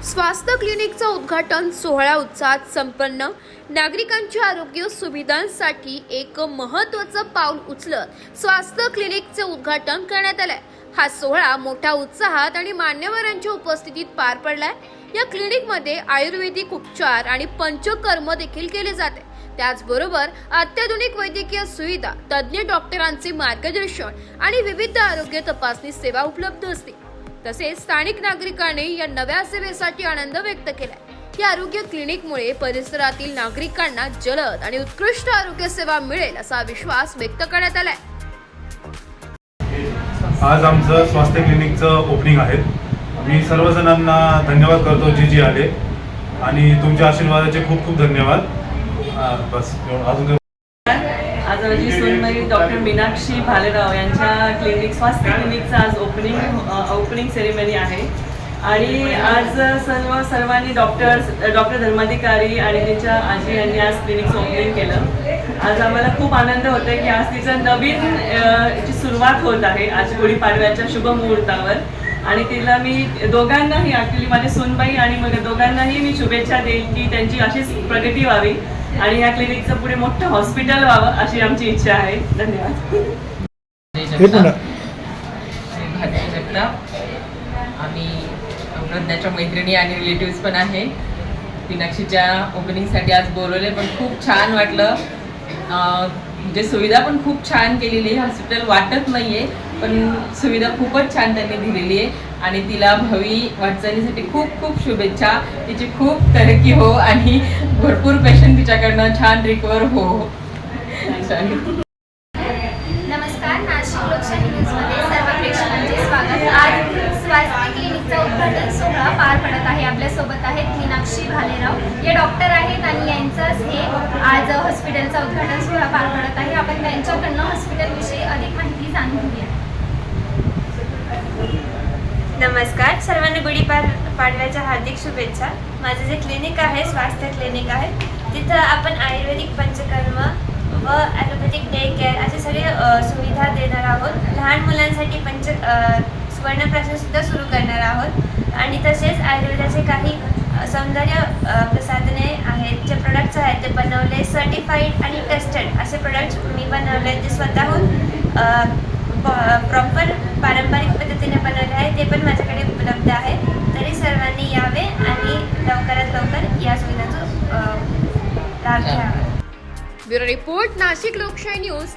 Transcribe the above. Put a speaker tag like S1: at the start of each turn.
S1: स्वास्थ्य क्लिनिकचा उद्घाटन सोहळा उत्साहात संपन्न। नागरिकांच्या आरोग्य सुविधांसाठी एक महत्त्वाचं पाऊल उचलत स्वास्थ्य क्लिनिकचे उद्घाटन करण्यात आले। हा सोहळा मोठ्या उत्साहात आणि मान्यवरांच्या उपस्थितीत पार पडलाय। या क्लिनिकमध्ये आयुर्वेदिक उपचार आणि पंचकर्म देखील केले जाते। त्याचबरोबर अत्याधुनिक वैद्यकीय सुविधा, तज्ञ डॉक्टरांचे मार्गदर्शन आणि विविध आरोग्य तपासणी सेवा उपलब्ध असते। तसेच स्थानिक नागरिकांनी या नव्या सेवेसाठी आनंद व्यक्त केलाय। या आरोग्य क्लिनिकमुळे परिसरातील नागरिकांना जलद आणि उत्कृष्ट आरोग्य सेवा मिळेल असा विश्वास व्यक्त करण्यात आलाय।
S2: आज आमचं स्वास्थ्य क्लिनिकचं ओपनिंग आहे। मी सर्वजणांना धन्यवाद करतो जी आले आणि तुमच्या आशीर्वादाचे खूप खूप धन्यवाद। बस अजून
S3: आज माझी सूनबाई डॉक्टर मीनाक्षी भालेराव यांच्या स्वास्थ्य क्लिनिकचं आज ओपनिंग सेरेमनी आहे आणि आज सर्वांनी डॉक्टर धर्माधिकारी आणि त्यांच्या आजी यांनी आज क्लिनिकचं ओपनिंग केलं। आज आम्हाला खूप आनंद होतो की आज तिचं नवीन ची सुरुवात होत आहे आज गुढीपाडव्याच्या शुभ मुहूर्तावर आणि तिला मी दोघांनाही ॲक्च्युली माझे सूनबाई आणि मग दोघांनाही मी शुभेच्छा देईल की त्यांची अशीच प्रगती व्हावी आणि या क्लिनिकचं पुढे मोठं हॉस्पिटल व्हावं अशी आमची इच्छा आहे। धन्यवाद।
S4: आम्ही प्रज्ञाच्या मैत्रिणी आणि रिलेटिव्स पण आहे। मीनाक्षीच्या ओपनिंगसाठी आज बोलवले पण खूप छान वाटलं। म्हणजे सुविधा पण खूप छान केलेली आहे। हॉस्पिटल वाटत नाहीये पण सुविधा खूपच छान त्यांनी दिलेली आहे आणि तिला भावी वाटचालीसाठी खूप खूप शुभेच्छा। तिची खूप तरक्की हो आणि भरपूर पेशंट तिच्याकडनं छान रिकवर हो।
S5: नमस्कार, नाशिक लोकशाही न्यूजमध्ये सर्व प्रेक्षकांचे स्वागत। आज स्वास्थ्य क्लिनिकचा उद्घाटन सोहळा पार पडत आहे। आपल्यासोबत आहेत मीनाक्षी भालेराव, या डॉक्टर आहेत आणि यांचंच हे आज हॉस्पिटलचा उद्घाटन सोहळा पार पडत आहे। आपण त्यांच्याकडनं हॉस्पिटलविषयी अधिक माहिती जाणून घेऊया।
S6: नमस्कार, सर्वांना गुढीपाडव्याच्या हार्दिक शुभेच्छा। माझं जे क्लिनिक आहे स्वास्थ्य क्लिनिक आहे तिथं आपण आयुर्वेदिक पंचकर्म व ॲलोपॅथिक डे केअर असे सगळे सुविधा देणार आहोत। लहान मुलांसाठी सुवर्णप्राशनसुद्धा सुरू करणार आहोत आणि तसेच आयुर्वेदाचे काही सौंदर्य प्रसाधने आहेत, जे प्रोडक्ट्स आहेत ते बनवले सर्टिफाईड आणि टेस्टेड असे प्रोडक्ट्स मी बनवले, जे स्वतःहून प्रॉपर पारंपरिक पद्धतीने बनवले आहे, ते पण माझ्याकडे उपलब्ध आहे। तरी सर्वांनी यावे आणि लवकरात लवकर या सुविधांचा लाभ घ्यावा।
S1: ब्युरो रिपोर्ट, नाशिक लोकशाही न्यूज।